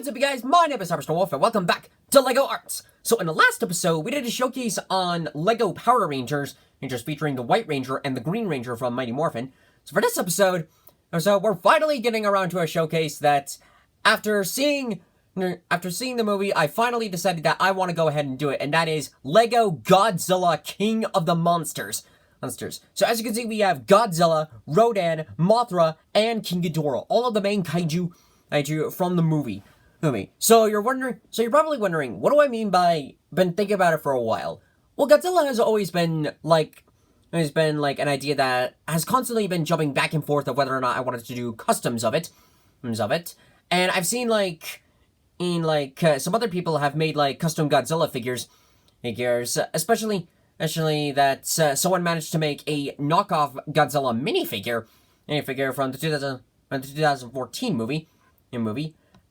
What's up, you guys? My name is Harvester Wolf, and welcome back to LEGO Arts. So in the last episode, we did a showcase on LEGO Power Rangers featuring the White Ranger and the Green Ranger from Mighty Morphin. So for this episode, we're finally getting around to a showcase that, after seeing the movie, I finally decided that I want to go ahead and do it, and that is LEGO Godzilla King of the Monsters. So as you can see, we have Godzilla, Rodin, Mothra, and King Ghidorah, all of the main kaiju from the movie. So you're probably wondering, what do I mean by been thinking about it for a while? Well, Godzilla has always been an idea that has constantly been jumping back and forth of whether or not I wanted to do customs of it. And I've seen some other people have made custom Godzilla figures, especially that someone managed to make a knockoff Godzilla minifigure from the 2014 movie.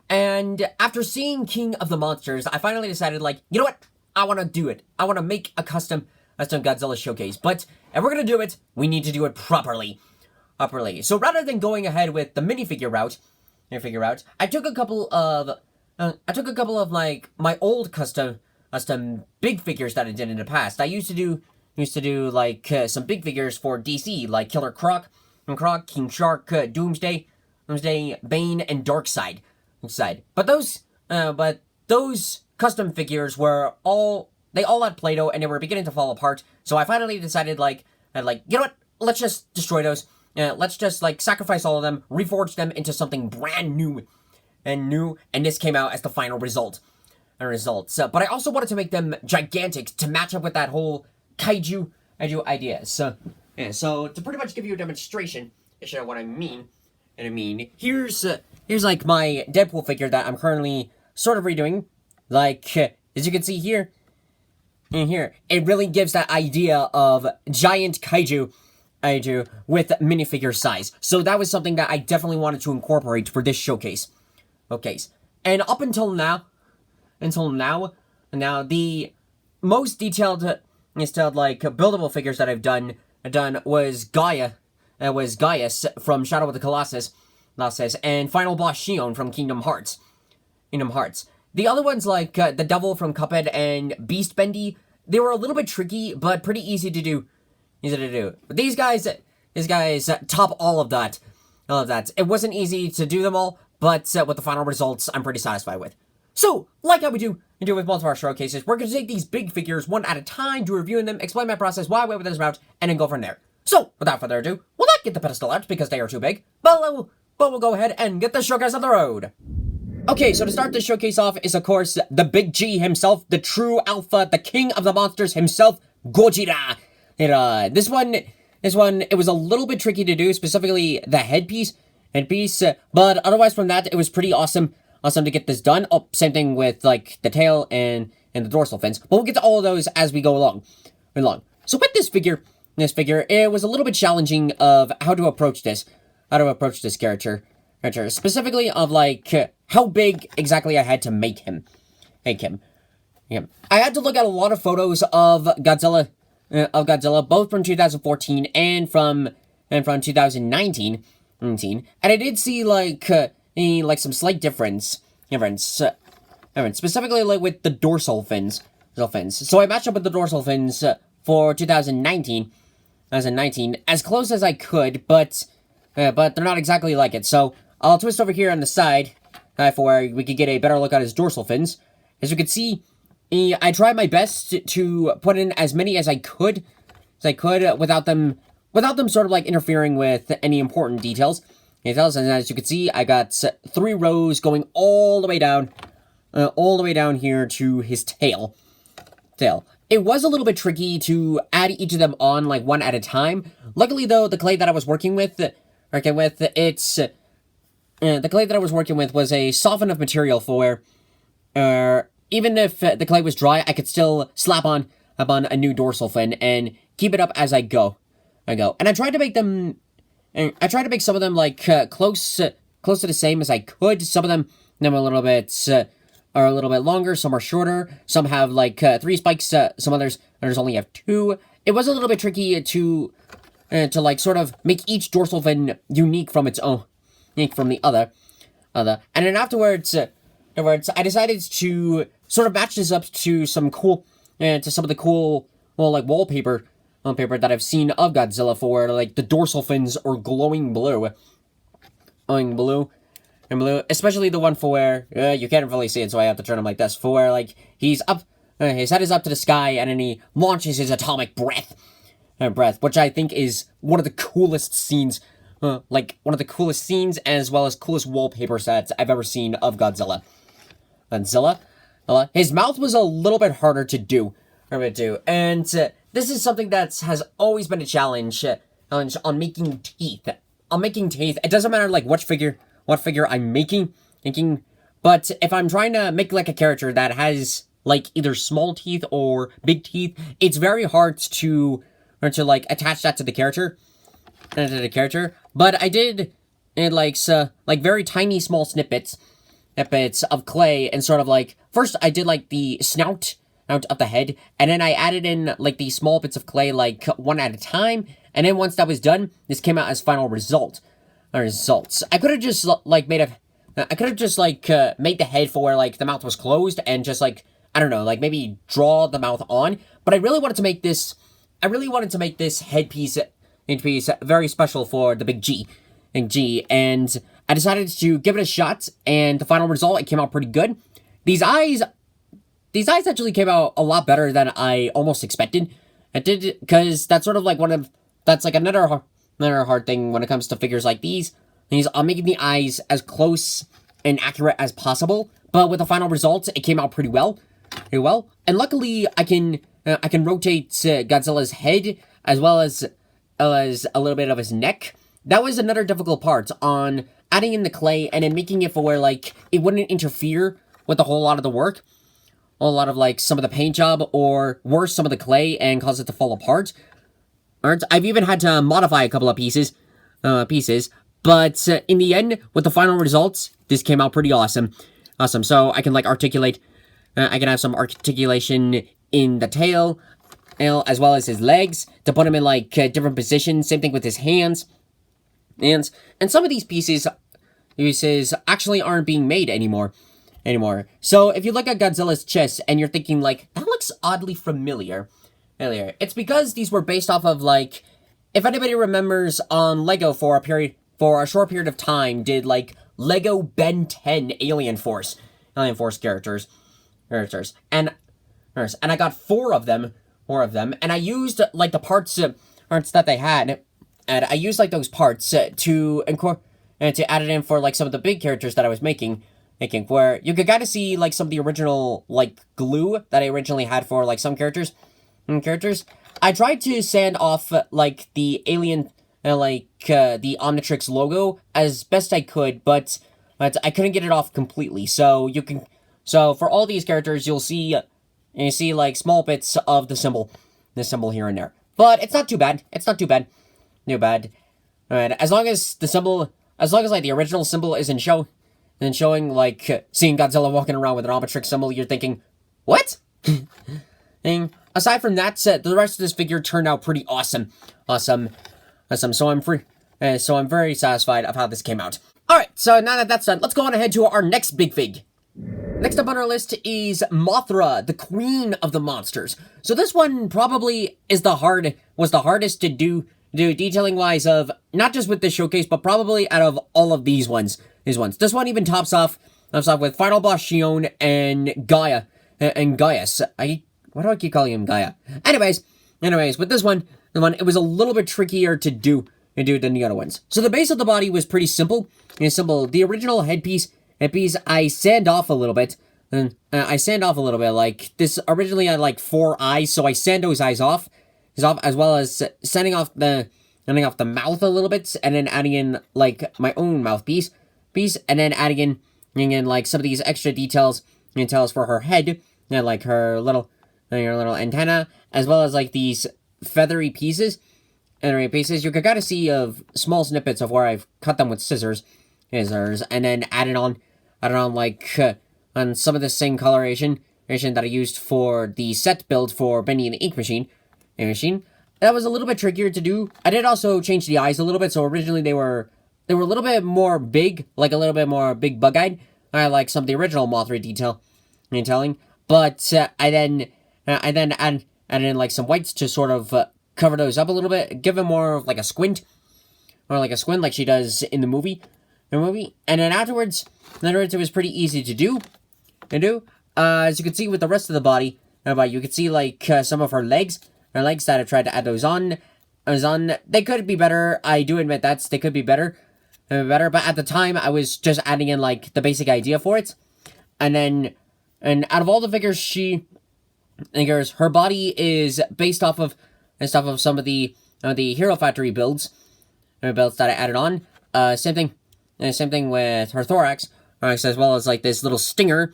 And after seeing King of the Monsters, I finally decided, you know what? I want to do it. I want to make a custom Godzilla showcase. But if we're going to do it, we need to do it properly. So rather than going ahead with the minifigure route, I took a couple of my old custom big figures that I did in the past. I used to do some big figures for DC, like Killer Croc, King Shark, Doomsday, Bane, and Darkseid. But those custom figures were all had Play-Doh, and they were beginning to fall apart. So I finally decided, you know what? Let's just destroy those. Let's just sacrifice all of them, reforge them into something brand new, and this came out as the final result. But I also wanted to make them gigantic to match up with that whole kaiju idea. So to pretty much give you a demonstration of what I mean. Here's my Deadpool figure that I'm currently sort of redoing. As you can see here, it really gives that idea of giant kaiju with minifigure size. So that was something that I definitely wanted to incorporate for this showcase. And up until now, the most detailed buildable figures that I've done was Gaius from Shadow of the Colossus, and Final Boss Shion from Kingdom Hearts. The other ones, the Devil from Cuphead and Beast Bendy, they were a little bit tricky, but pretty easy to do. But these guys top all of that. It wasn't easy to do them all, but with the final results, I'm pretty satisfied with. So, like how we do with most of our showcases, we're going to take these big figures one at a time, do reviewing them, explain my process, why I went with this route, and then go from there. So, without further ado, we'll not get the pedestal out because they are too big, but we'll go ahead and get the showcase on the road. Okay, so to start the showcase off is, of course, the Big G himself, the true alpha, the king of the monsters himself, Godzilla. This one, it was a little bit tricky to do, specifically the headpiece, but otherwise from that, it was pretty awesome to get this done. Oh, same thing with, the tail and the dorsal fins, but we'll get to all of those as we go along. So with this figure, it was a little bit challenging of how to approach this character, specifically of, how big exactly I had to make him. I had to look at a lot of photos of Godzilla, both from 2014 and from 2019, and I did see, some slight difference, specifically, with the dorsal fins. So I matched up with the dorsal fins for 2019, as close as I could, but they're not exactly like it. So I'll twist over here on the side for where we could get a better look at his dorsal fins. As you can see, I tried my best to put in as many as I could, without them sort of interfering with any important details. And as you can see, I got 3 rows going all the way down here to his tail. It was a little bit tricky to add each of them on one at a time. Luckily, though, the clay that I was working with, the clay that I was working with was a soft enough material for where even if the clay was dry, I could still slap on a new dorsal fin and keep it up as I go. And I tried to make them. I tried to make some of them close to the same as I could. Some of them are a little bit longer. Some are shorter. Some have 3 spikes. Some others only have 2. It was a little bit tricky to sort of make each dorsal fin unique from its own, unique from the other. And then afterwards, In other words, I decided to sort of match this up to some of the cool, well, like wallpaper that I've seen of Godzilla for, like the dorsal fins are glowing blue. Glowing blue. And blue, especially the one for where, you can't really see it, so I have to turn him like this, for where, like, he's up, his head is up to the sky, and then he launches his atomic breath, which I think is one of the coolest scenes, one of the coolest scenes, as well as coolest wallpaper sets I've ever seen of Godzilla. His mouth was a little bit harder to do, and this is something that has always been a challenge on making teeth. It doesn't matter, like, what figure I'm making, but if I'm trying to make, like, a character that has, like, either small teeth or big teeth, it's very hard to like, attach that to the character, but I did, very tiny small snippets of clay, and sort of, like, first I did, like, the snout out of the head, and then I added in, like, these small bits of clay, like, one at a time, and then once that was done, this came out as final results. I could have just, like, made the head for where, like, the mouth was closed, and just, like, I don't know, like, maybe draw the mouth on, but I really wanted to make this headpiece very special for the big G, and I decided to give it a shot, and the final result, it came out pretty good. These eyes actually came out a lot better than I almost expected. It did, because that's sort of like that's like another hard thing when it comes to figures like these. I'm making the eyes as close and accurate as possible, but with the final results, it came out pretty well. And luckily, I can rotate Godzilla's head as well as a little bit of his neck. That was another difficult part on adding in the clay and then making it for where, like, it wouldn't interfere with a whole lot of the work, a lot of, like, some of the paint job, or worse, some of the clay, and cause it to fall apart. I've even had to modify a couple of pieces, but in the end, with the final results, this came out pretty awesome. So I can, like, articulate, I can have some articulation in the tail, as well as his legs, to put him in, like, different positions. Same thing with his hands. And some of these pieces actually aren't being made anymore. So if you look at Godzilla's chest and you're thinking, like, that looks oddly familiar, it's because these were based off of, like, if anybody remembers, on Lego for a short period of time, did, like, Lego Ben 10 Alien Force characters, and I got four of them, and I used, like, the parts that they had, and I used, like, those parts to add it in for, like, some of the big characters that I was making, where you could kind of see, like, some of the original, like, glue that I originally had for, like, some characters. I tried to sand off, like, the alien, the Omnitrix logo as best I could, but I couldn't get it off completely. So for all these characters, you'll see, like, small bits of the symbol here and there. But it's not too bad. Alright, as long as like the original symbol isn't showing, like, seeing Godzilla walking around with an Omnitrix symbol, you're thinking, what? And aside from that, the rest of this figure turned out pretty awesome. So I'm very satisfied of how this came out. Alright, so now that that's done, let's go on ahead to our next big fig. Next up on our list is Mothra, the queen of the monsters. So this one probably was the hardest to do detailing wise, of not just with this showcase, but probably out of all of these ones. This one even tops off with Final Boss Shion and Gaia and Gaius. Why do I keep calling him Gaia? Anyways, with this one, it was a little bit trickier to do than the other ones. So the base of the body was pretty simple. The original headpiece, I sand off a little bit. Like, this originally had, like, 4 eyes, so I sand those eyes off, as well as sanding off the mouth a little bit, and then adding in, like, my own mouthpiece, and then adding in, like, some of these extra details for her head, like her little antenna, as well as, like, these feathery pieces. You could kind of see of small snippets of where I've cut them with scissors, and then added on, like, on some of the same coloration that I used for the set build for Bendy and the Ink Machine. That was a little bit trickier to do. I did also change the eyes a little bit, so originally they were a little bit more big, like a little bit more big bug-eyed, like some of the original Mothra detailing, but I then add in like some whites to sort of cover those up a little bit, give them more of like a squint, like she does in the movie. And then afterwards, it was pretty easy to do. As you can see with the rest of the body, you can see like some of her legs that I tried to add those on. They could be better. I do admit that they could be better. But at the time, I was just adding in like the basic idea for it, and out of all the figures, her body is based off of some of the Hero Factory builds that I added on. Same thing with her thorax, as well as like this little stinger.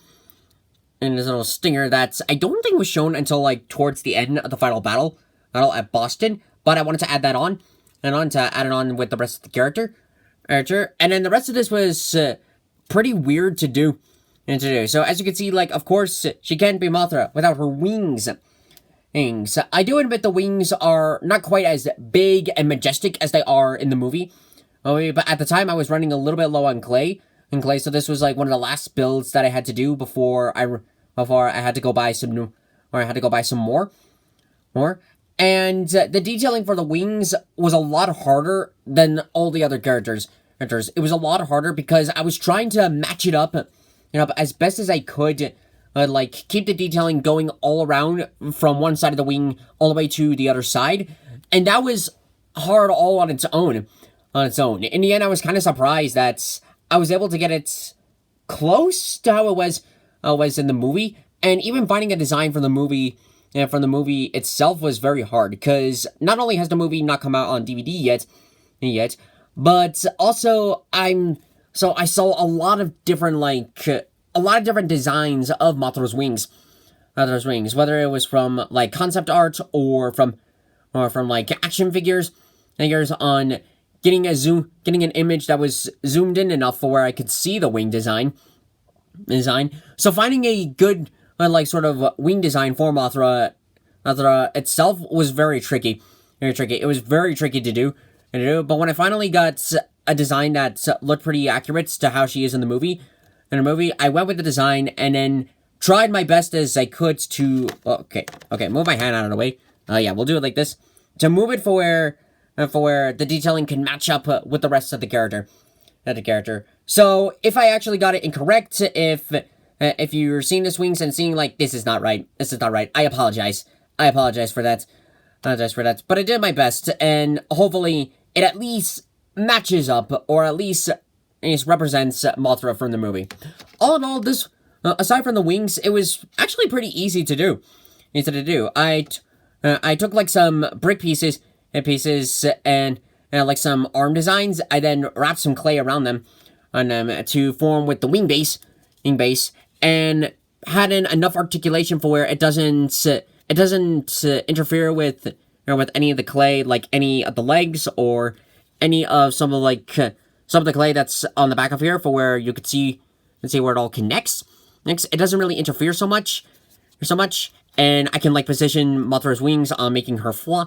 And this little stinger that I don't think was shown until like towards the end of the final battle at Boston. But I wanted to add that on, to add it on with the rest of the character. And then the rest of this was pretty weird to do. So as you can see, like, of course, she can't be Mothra without her wings. I do admit the wings are not quite as big and majestic as they are in the movie. But at the time, I was running a little bit low on clay. So this was like one of the last builds that I had to do before I had to go buy some more. And the detailing for the wings was a lot harder than all the other characters. It was a lot harder because I was trying to match it up, as best as I could, like keep the detailing going all around from one side of the wing all the way to the other side, and that was hard all on its own. In the end, I was kind of surprised that I was able to get it close to how it was in the movie, and even finding a design from the movie. From the movie itself was very hard, because not only has the movie not come out on DVD yet, but also I saw a lot of different designs of Mothra's wings, whether it was from like concept art or from like action figures on getting an image that was zoomed in enough for where I could see the wing design. So finding a good sort of wing design for Mothra itself was very tricky. It was very tricky to do. But when I finally got a design that looked pretty accurate to how she is in the movie, I went with the design and then tried my best as I could to... Okay, move my hand out of the way. Yeah, we'll do it like this. To move it for where the detailing can match up with the rest of the character. So, if I actually got it incorrect, if you're seeing this wings and seeing like, this is not right, I apologize for that. But I did my best, and hopefully it at least matches up, or at least represents Mothra from the movie. All in all, this, aside from the wings, it was actually pretty easy to do. I took like some brick pieces and like some arm designs. I then wrapped some clay around them to form with the wing base, and had in enough articulation for where it doesn't interfere with any of the clay, like any of the legs or any of some of the clay that's on the back of here, for where you could see where it all connects. It doesn't really interfere so much, and I can like position Mothra's wings on making her fly.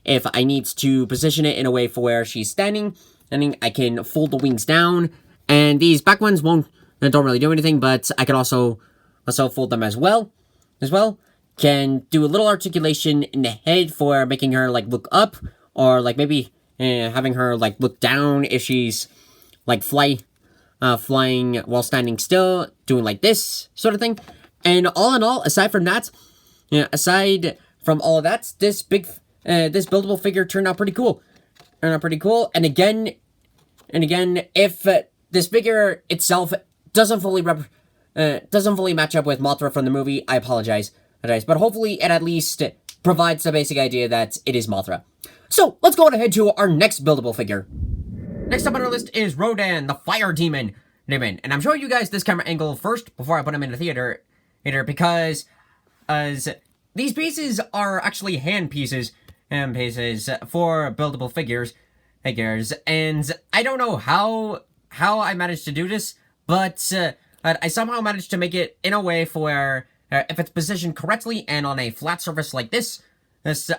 If I need to position it in a way for where she's standing, I can fold the wings down, and these back ones don't really do anything, but I can also fold them as well. Can do a little articulation in the head for making her like look up, or like maybe having her like look down if she's like flying while standing still, doing like this sort of thing. And all in all, aside from all of that, this buildable figure turned out pretty cool. And again, if this figure itself doesn't fully match up with Mothra from the movie, I apologize. But hopefully it at least provides the basic idea that it is Mothra. So, let's go ahead to our next buildable figure. Next up on our list is Rodin, the Fire Demon. And I'm showing you guys this camera angle first before I put him in the theater, because as these pieces are actually hand pieces for buildable figures. And I don't know how I managed to do this, but I somehow managed to make it in a way for where if it's positioned correctly and on a flat surface like this,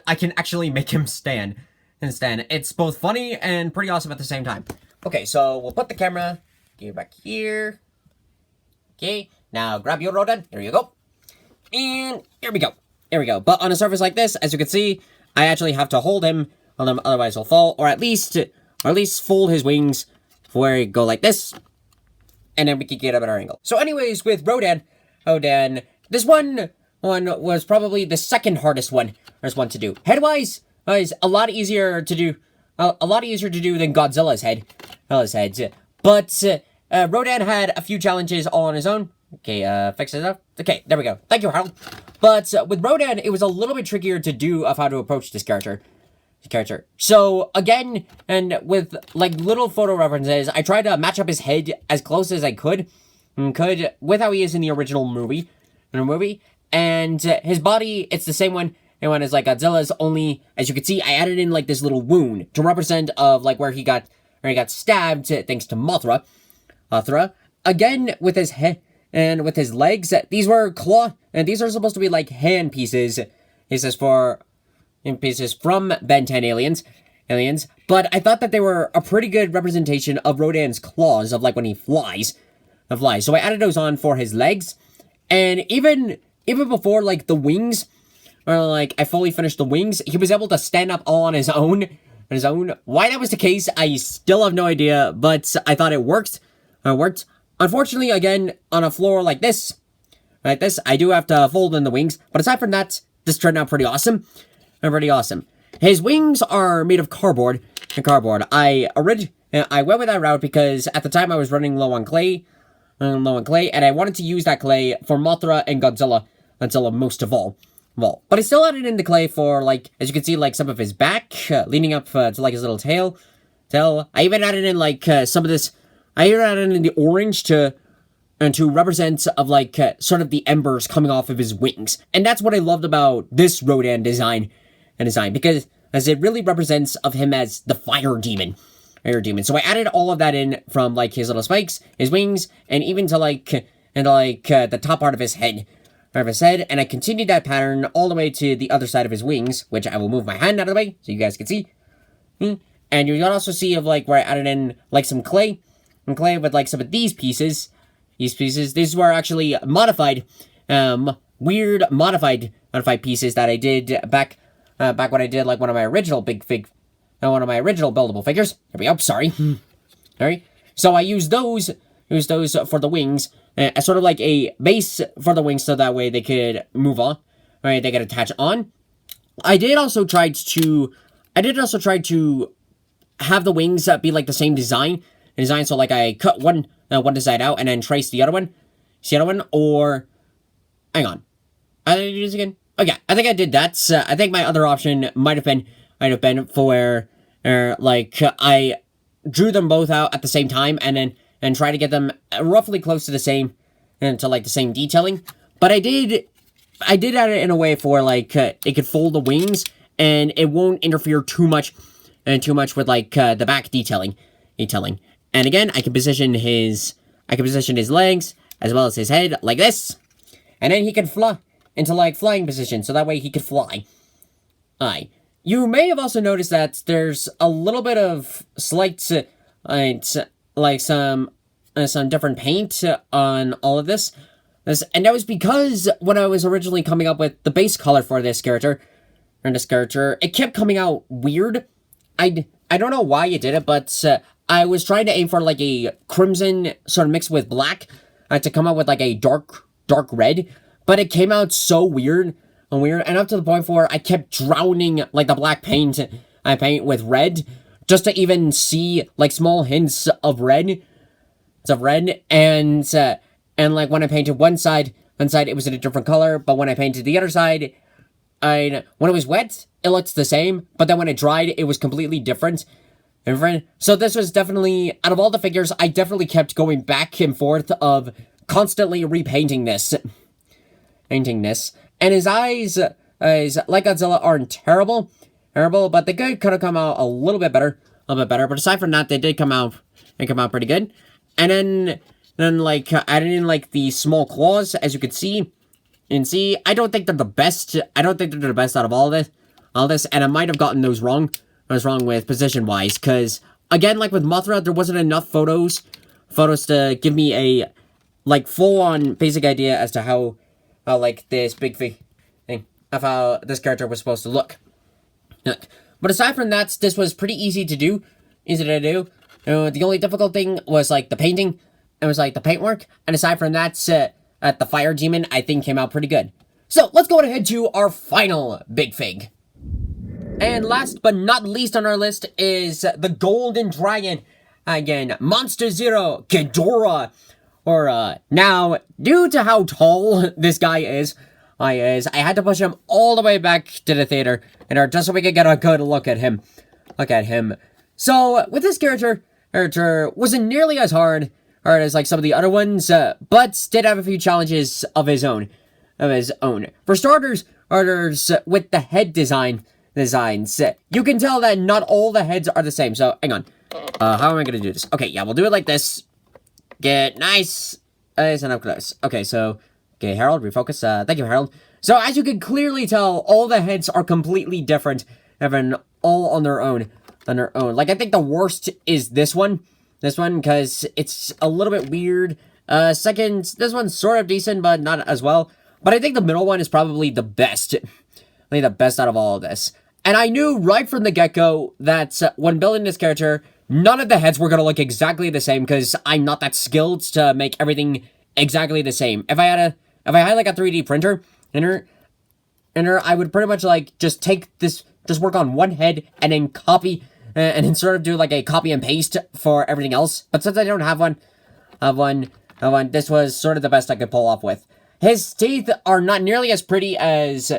I can actually make him stand. It's both funny and pretty awesome at the same time. Okay, so we'll put the camera Get back here. Okay, now grab your Rodin. Here you go. And here we go. Here we go. But on a surface like this, as you can see, I actually have to hold him, otherwise he'll fall, or at least fold his wings before he go like this, and then we can get a better angle. So anyways, with Rodin, this one was probably the second hardest one to do. Head-wise, is a lot easier to do, than Godzilla's head. But Rodin had a few challenges all on his own. Okay, fix it up. Okay, there we go. Thank you, Harold. But with Rodin, it was a little bit trickier to do of how to approach this character. So again, and with like little photo references, I tried to match up his head as close as I could with how he is in the original movie. And his body, it's the same one. And one is like Godzilla's, only as you can see, I added in like this little wound to represent of like where he got stabbed thanks to Mothra. Again with his head. And with his legs, these were claw, and these are supposed to be like hand pieces. Pieces from Ben 10 aliens. But I thought that they were a pretty good representation of Rodin's claws of like when he flies. So I added those on for his legs, and even before like the wings, or like I fully finished the wings, he was able to stand up all on his own. Why that was the case, I still have no idea, but I thought it worked. Unfortunately, again, on a floor like this, I do have to fold in the wings. But aside from that, this turned out pretty awesome. His wings are made of cardboard. I went with that route because at the time I was running low on clay, and I wanted to use that clay for Mothra and Godzilla most of all. But I still added in the clay for, like, as you can see, like some of his back, leaning up to like his little tail. I even added in like some of this. I even added in the orange to represent of like sort of the embers coming off of his wings, and that's what I loved about this Rodin design, because as it really represents of him as the fire demon. So I added all of that in from like his little spikes, his wings, and even to the top part of his head. And I continued that pattern all the way to the other side of his wings, which I will move my hand out of the way so you guys can see. And you can also see of like where I added in like some clay. And clay with like some of these pieces. These were actually modified, weird modified pieces that I did back when I did like one of my original buildable figures. Here we go. Sorry. Alright. So I used those for the wings, as sort of like a base for the wings, so that way they could move on. Alright, they could attach on. I did also try to have the wings be like the same design. So like I cut one side out and then trace the other one. Or hang on. I did this again. Oh yeah, I think I did that. I think my other option might have been for like I drew them both out at the same time and try to get them roughly close to the same and to like the same detailing. But I did add it in a way for like it could fold the wings and it won't interfere too much with like the back detailing. And again, I can position his legs as well as his head like this. And then he can fly into like flying position, so that way he could fly. You may have also noticed that there's a little bit of slight, like some different paint on all of this. And that was because when I was originally coming up with the base color for this character, it kept coming out weird. I don't know why it did it, but I was trying to aim for like a crimson sort of mixed with black to come out with like a dark red, but it came out so weird, and up to the point where I kept drowning like the black paint I paint with red just to even see like small hints of red. And like when I painted one side it was in a different color, but when I painted the other side, when it was wet, it looked the same, but then when it dried, it was completely different. So this was definitely, out of all the figures, I definitely kept going back and forth of constantly repainting this. And his eyes, like Godzilla, aren't terrible, but they could come out a little bit better. But aside from that, they did come out pretty good. And then like adding in like the small claws, as you can see. I don't think they're the best. I don't think they're the best out of all this, and I might have gotten those wrong. I was wrong with position-wise, because, again, like with Mothra, there wasn't enough photos photos to give me a like full-on basic idea as to how like this big thing of how this character was supposed to look. But aside from that, this was pretty easy to do. The only difficult thing was like the painting. It was like the paintwork. And aside from that, the fire demon, I think, came out pretty good. So let's go ahead to our final big fig. And last but not least on our list is the Golden Dragon. Again, Monster Zero, Ghidorah. Or, now, due to how tall this guy is, I had to push him all the way back to the theater just so we could get a good look at him. So, with this character wasn't nearly as hard as like some of the other ones, but did have a few challenges of his own. For starters, with the head designs, you can tell that not all the heads are the same. So, hang on. How am I gonna do this? Okay, yeah, we'll do it like this. Get nice and up close. Okay, so, Harold, refocus. Thank you, Harold. So, as you can clearly tell, all the heads are completely different, all on their own. Like, I think the worst is this one, because it's a little bit weird. Second, this one's sort of decent, but not as well. But I think the middle one is probably the best. The best out of all of this. And I knew right from the get-go that when building this character, none of the heads were going to look exactly the same, because I'm not that skilled to make everything exactly the same. If I had like a 3D printer I would pretty much like just take this, just work on one head and then copy, and then sort of do like a copy and paste for everything else. But since I don't have one, this was sort of the best I could pull off with. His teeth are not nearly as pretty as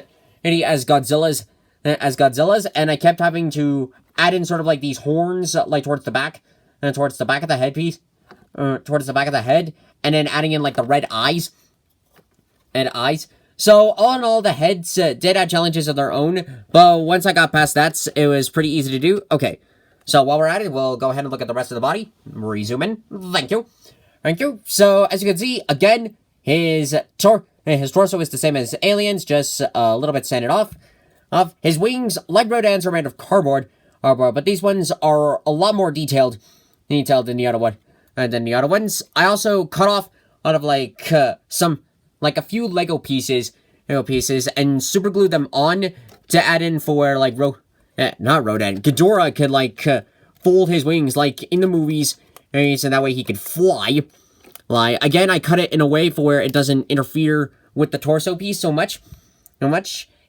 Godzilla's, and I kept having to add in sort of like these horns, like towards the back of the headpiece, towards the back of the head, and then adding in like the red eyes. So all in all, the heads did have challenges of their own, but once I got past that, it was pretty easy to do. Okay, so while we're at it, we'll go ahead and look at the rest of the body. Rezoom in. Thank you. So as you can see, again, his torso is the same as Alien's, just a little bit sanded off. His wings, like Rodin's, are made of cardboard, but these ones are a lot more detailed than the other one. And then the other ones, I also cut off out of like a few Lego pieces, and super glued them on to add in for like not Rodin, Ghidorah could like fold his wings like in the movies, and so that way he could fly. Like again, I cut it in a way for where it doesn't interfere with the torso piece so much.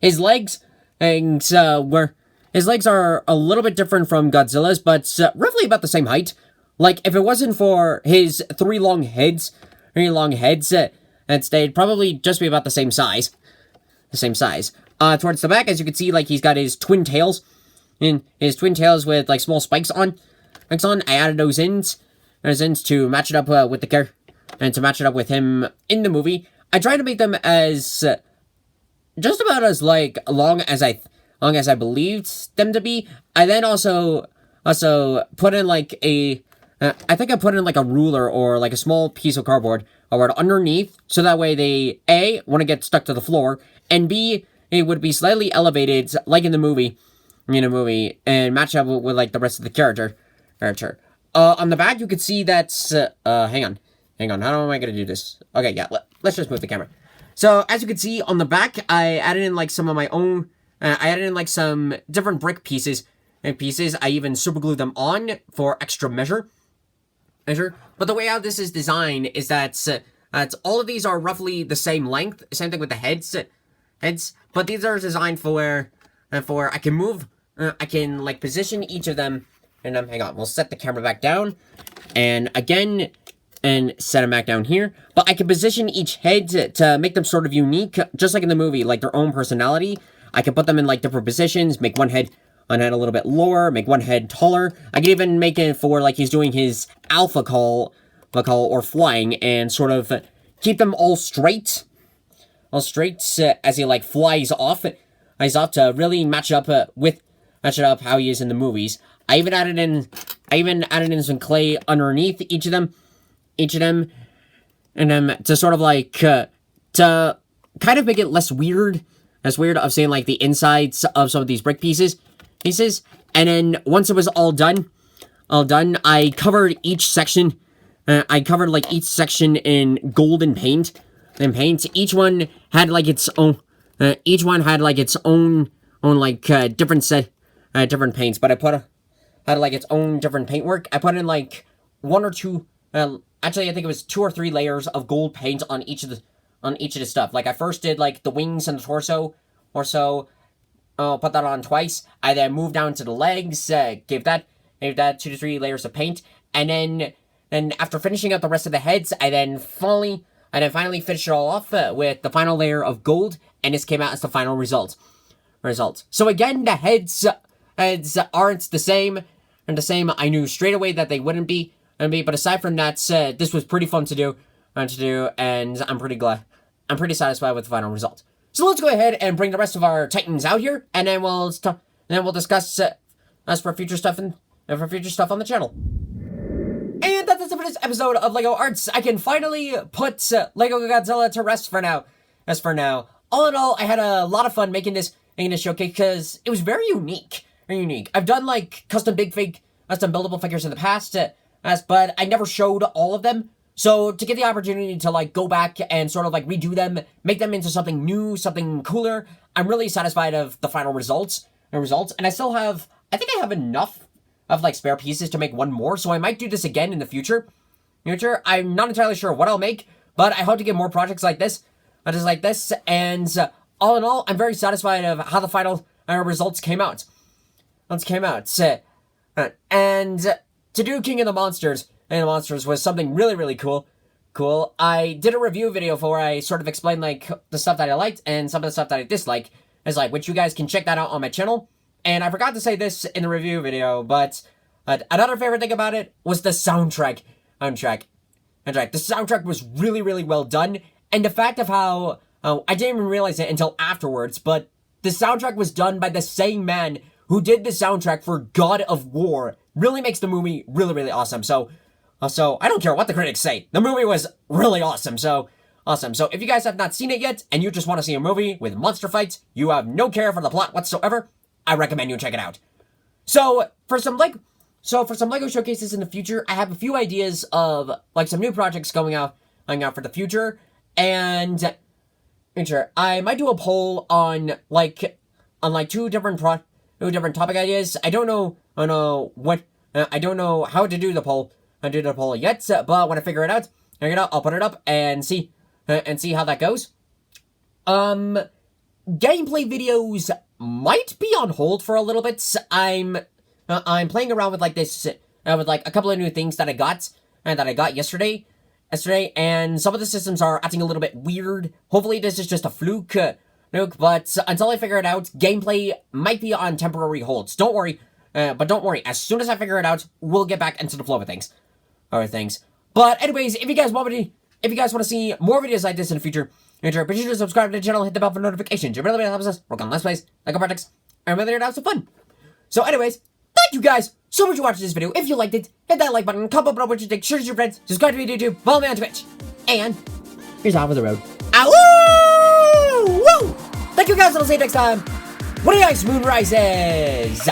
His legs, his legs are a little bit different from Godzilla's, but roughly about the same height. Like if it wasn't for his three long heads, they'd probably just be about the same size. Towards the back, as you can see, like he's got his twin tails, with like small spikes on. I added those ends to match it up with the character, and to match it up with him in the movie. I tried to make them as just about as like long as I believed them to be. I then also put in like I think I put in like a ruler or like a small piece of cardboard underneath, so that way they A, wouldn't get stuck to the floor, and B, it would be slightly elevated like in the movie, and match up with like the rest of the character. On the back, you could see that's hang on, how am I gonna do this? Okay, yeah, let's just move the camera. So as you can see on the back, I added in like some of my own, I added in like some different brick pieces. I even super glued them on for extra measure. But the way how this is designed is that all of these are roughly the same length. Same thing with the heads. But these are designed for I can move. I can like position each of them. And hang on, we'll set the camera back down, and again, and set them back down here. But I can position each head to make them sort of unique, just like in the movie, like their own personality. I can put them in like different positions, make one head a little bit lower, make one head taller. I can even make it for like he's doing his alpha call or flying, and sort of keep them all straight as he like flies off to really match up how he is in the movies. I even added in some clay underneath each of them, and to sort of like to kind of make it less weird of saying like the insides of some of these brick pieces. And then once it was all done, I covered each section I covered like each section in golden paint. Each one had like its own. Each one had like its own like different different paints. But had like its own different paintwork. I put in like one or two. Actually, I think it was 2 or 3 layers of gold paint on each of the stuff. Like I first did like the wings and the torso, or so. I'll put that on twice. I then moved down to the legs. Gave that 2 to 3 layers of paint, and then after finishing up the rest of the heads, I then finally finished it all off with the final layer of gold, and this came out as the final result. So again, the heads aren't the same. I knew straight away that they wouldn't be. But aside from that, this was pretty fun to do, and I'm pretty satisfied with the final result. So let's go ahead and bring the rest of our Titans out here, and then we'll discuss as for future stuff on the channel. And that's it for this episode of LEGO Arts. I can finally put LEGO Godzilla to rest for now. All in all, I had a lot of fun making this showcase because it was very unique. I've done like custom buildable figures in the past, but I never showed all of them. So to get the opportunity to like go back and sort of like redo them, make them into something new, something cooler, I'm really satisfied of the final results. And I think I have enough of like spare pieces to make one more, so I might do this again in the future. I'm not entirely sure what I'll make, but I hope to get more projects like this, and all in all, I'm very satisfied of how the final results came out. And to do King of the Monsters was something really, really cool. I did a review video for where I sort of explained like the stuff that I liked and some of the stuff that I disliked, which you guys can check that out on my channel. And I forgot to say this in the review video, but another favorite thing about it was the soundtrack. The soundtrack was really, really well done, and the fact of how I didn't even realize it until afterwards, but the soundtrack was done by the same man who did the soundtrack for God of War. Really makes the movie really, really awesome. So I don't care what the critics say. The movie was really awesome. So if you guys have not seen it yet, and you just want to see a movie with monster fights, you have no care for the plot whatsoever, I recommend you check it out. So for some LEGO showcases in the future, I have a few ideas of like some new projects going out for the future, and I might do a poll on two different topic ideas. I don't know how to do the poll yet, but when I figure it out, I'll put it up and see how that goes. Gameplay videos might be on hold for a little bit. I'm playing around with like this with like a couple of new things that I got yesterday, and some of the systems are acting a little bit weird. Hopefully this is just a fluke, but until I figure it out, gameplay might be on temporary holds. Don't worry, as soon as I figure it out, we'll get back into the flow of things. But anyways, if you guys want to see more videos like this in the future, be sure to subscribe to the channel, hit the bell for notifications. It really helps us work on Let's Plays, LEGO projects, and really have some fun. So anyways, thank you guys so much for watching this video. If you liked it, hit that like button, comment below what you think, share it with your friends, subscribe to me on YouTube, follow me on Twitch, and here's off of the road. Ow! Woo! Thank you guys, and I'll see you next time. What do you guys, moon rises?